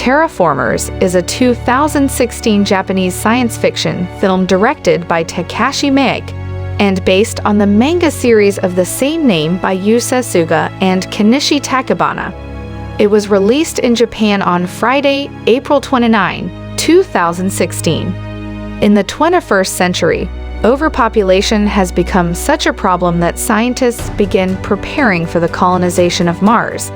Terra Formars is a 2016 Japanese science fiction film directed by Takashi Miike and based on the manga series of the same name by Yū Sasuga and Kenichi Tachibana. It was released in Japan on Friday, April 29, 2016. In the 21st century, overpopulation has become such a problem that scientists begin preparing for the colonization of Mars.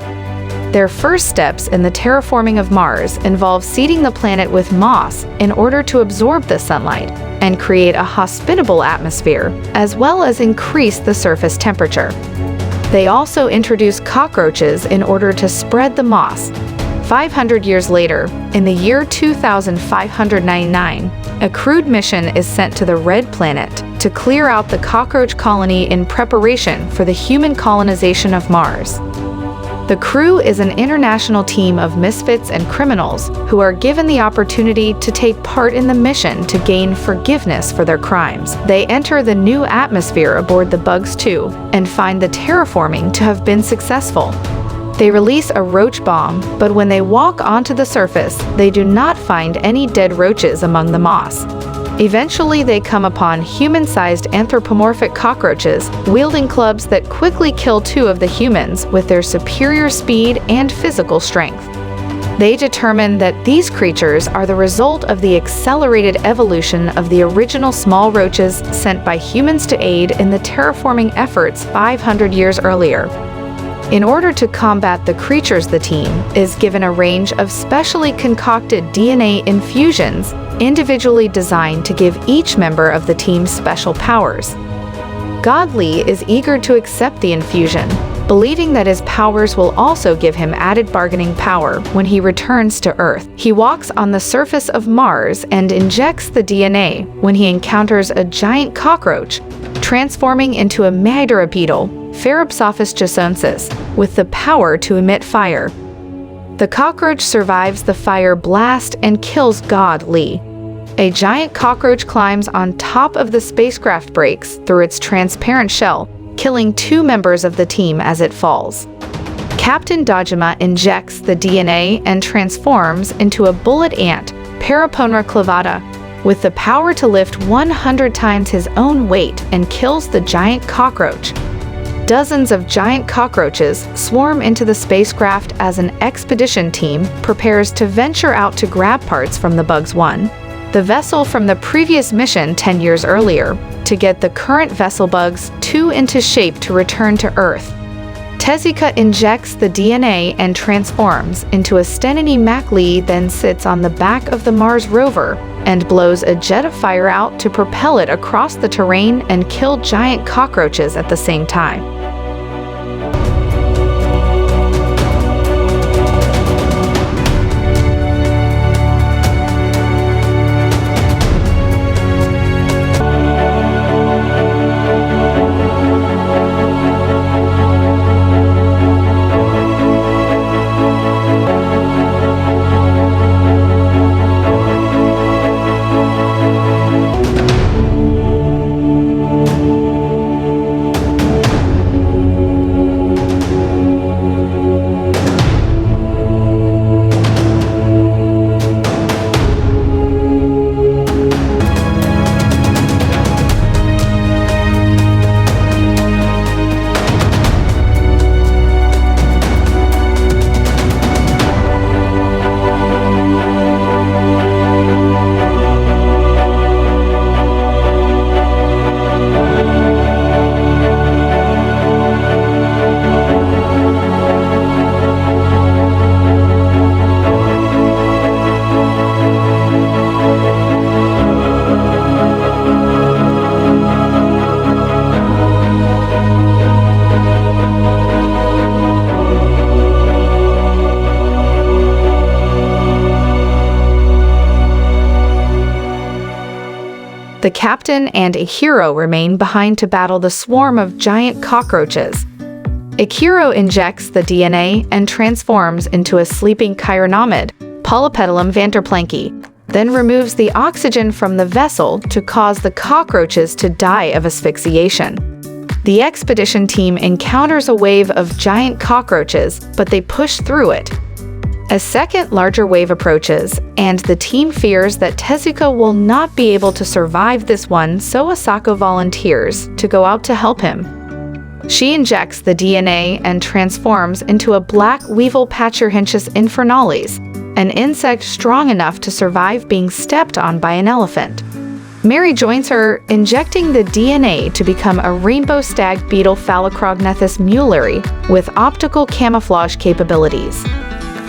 Their first steps in the terraforming of Mars involve seeding the planet with moss in order to absorb the sunlight and create a hospitable atmosphere, as well as increase the surface temperature. They also introduce cockroaches in order to spread the moss. 500 years later, in the year 2599, a crewed mission is sent to the Red Planet to clear out the cockroach colony in preparation for the human colonization of Mars. The crew is an international team of misfits and criminals who are given the opportunity to take part in the mission to gain forgiveness for their crimes. They enter the new atmosphere aboard the Bugs 2 and find the terraforming to have been successful. They release a roach bomb, but when they walk onto the surface, they do not find any dead roaches among the moss. Eventually, they come upon human-sized anthropomorphic cockroaches wielding clubs that quickly kill two of the humans with their superior speed and physical strength. They determine that these creatures are the result of the accelerated evolution of the original small roaches sent by humans to aid in the terraforming efforts 500 years earlier. In order to combat the creatures, the team is given a range of specially concocted DNA infusions individually designed to give each member of the team special powers. God Lee is eager to accept the infusion, believing that his powers will also give him added bargaining power when he returns to Earth. He walks on the surface of Mars and injects the DNA when he encounters a giant cockroach, transforming into a Maedara beetle, Pheropsophis jasonsis, with the power to emit fire. The cockroach survives the fire blast and kills God Lee. A giant cockroach climbs on top of the spacecraft, breaks through its transparent shell, killing two members of the team as it falls. Captain Dojima injects the DNA and transforms into a bullet ant, Paraponra clavata, with the power to lift 100 times his own weight and kills the giant cockroach. Dozens of giant cockroaches swarm into the spacecraft as an expedition team prepares to venture out to grab parts from the Bugs 1, the vessel from the previous mission 10 years earlier, to get the current vessel Bugs 2 into shape to return to Earth. Tezuka injects the DNA and transforms into a Stenony Mac Lee, then sits on the back of the Mars rover and blows a jet of fire out to propel it across the terrain and kill giant cockroaches at the same time. The captain and Ihiro remain behind to battle the swarm of giant cockroaches. Ihiro injects the DNA and transforms into a sleeping chironomid, Polypetalum vanterplanki, then removes the oxygen from the vessel to cause the cockroaches to die of asphyxiation. The expedition team encounters a wave of giant cockroaches, but they push through it. A second larger wave approaches, and the team fears that Tezuka will not be able to survive this one, so Asako volunteers to go out to help him. She injects the DNA and transforms into a black weevil Pachyrhynchus infernalis, an insect strong enough to survive being stepped on by an elephant. Mary joins her, injecting the DNA to become a rainbow stag beetle Phallocrognethus muelleri with optical camouflage capabilities.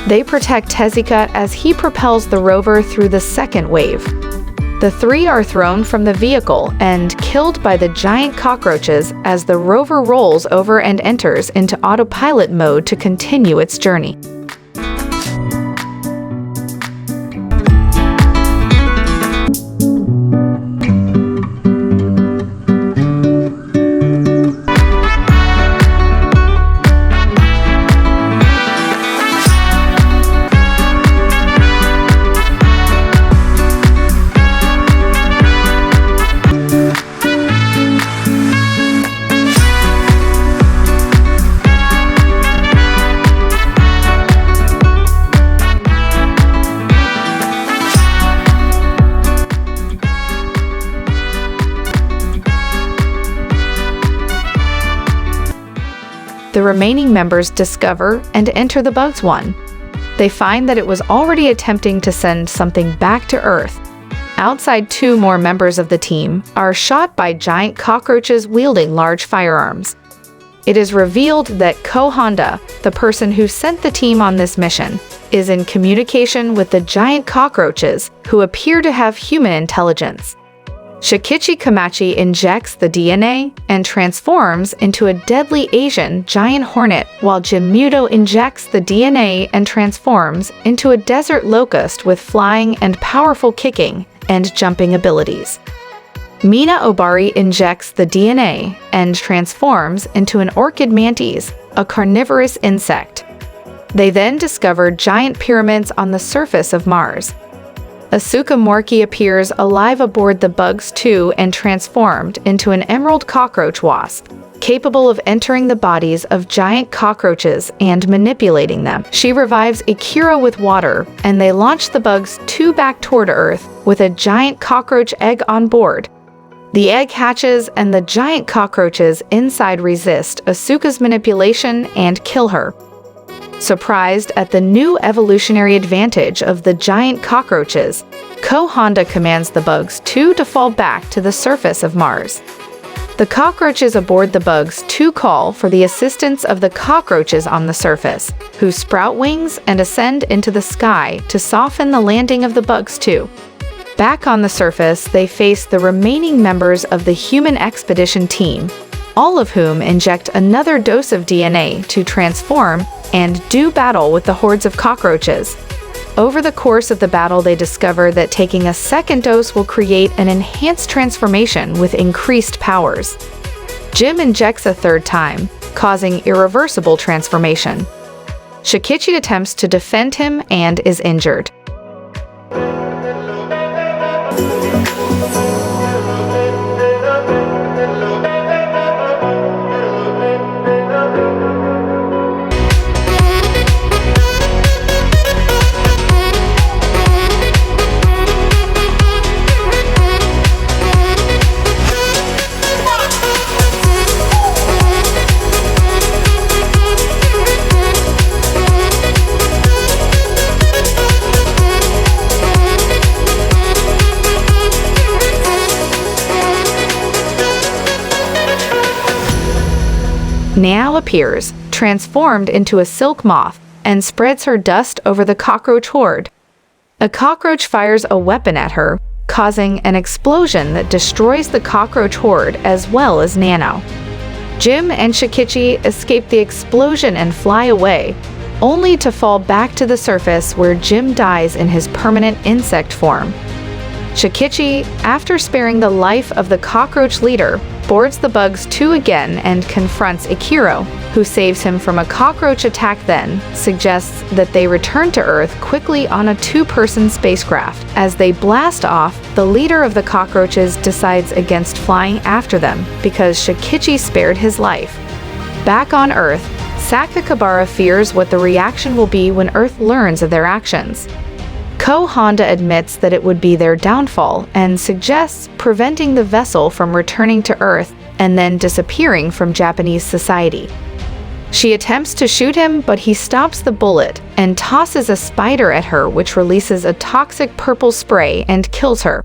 They protect Tezuka as he propels the rover through the second wave. The three are thrown from the vehicle and killed by the giant cockroaches as the rover rolls over and enters into autopilot mode to continue its journey. The remaining members discover and enter the bugs one. They find that it was already attempting to send something back to Earth. Outside, two more members of the team are shot by giant cockroaches wielding large firearms. It is revealed that Ko Honda, the person who sent the team on this mission, is in communication with the giant cockroaches who appear to have human intelligence. Shikichi Kamachi injects the DNA and transforms into a deadly Asian giant hornet, while Jim Muto injects the DNA and transforms into a desert locust with flying and powerful kicking and jumping abilities. Mina Obari injects the DNA and transforms into an orchid mantis, a carnivorous insect. They then discover giant pyramids on the surface of Mars. Asuka Morki appears alive aboard the Bugs 2 and transformed into an emerald cockroach wasp, capable of entering the bodies of giant cockroaches and manipulating them. She revives Akira with water, and they launch the Bugs 2 back toward Earth with a giant cockroach egg on board. The egg hatches, and the giant cockroaches inside resist Asuka's manipulation and kill her. Surprised at the new evolutionary advantage of the giant cockroaches, Ko Honda commands the Bugs 2 to fall back to the surface of Mars. The cockroaches aboard the Bugs 2 call for the assistance of the cockroaches on the surface, who sprout wings and ascend into the sky to soften the landing of the Bugs 2. Back on the surface, they face the remaining members of the human expedition team, all of whom inject another dose of DNA to transform and do battle with the hordes of cockroaches. Over the course of the battle, they discover that taking a second dose will create an enhanced transformation with increased powers. Jim injects a third time, causing irreversible transformation. Shikichi attempts to defend him and is injured. Now appears, transformed into a silk moth, and spreads her dust over the cockroach horde. A cockroach fires a weapon at her, causing an explosion that destroys the cockroach horde as well as Nano. Jim and Shikichi escape the explosion and fly away, only to fall back to the surface where Jim dies in his permanent insect form. Shikichi, after sparing the life of the cockroach leader, boards the Bugs 2 again and confronts Ikiro, who saves him from a cockroach attack, then suggests that they return to Earth quickly on a 2-person spacecraft. As they blast off, the leader of the cockroaches decides against flying after them because Shikichi spared his life. Back on Earth, Sakakibara fears what the reaction will be when Earth learns of their actions. Ko Honda admits that it would be their downfall and suggests preventing the vessel from returning to Earth and then disappearing from Japanese society. She attempts to shoot him, but he stops the bullet and tosses a spider at her, which releases a toxic purple spray and kills her.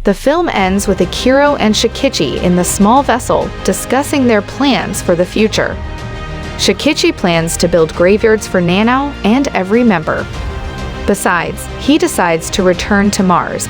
The film ends with Akiro and Shikichi in the small vessel discussing their plans for the future. Shikichi plans to build graveyards for Nanao and every member. Besides, he decides to return to Mars.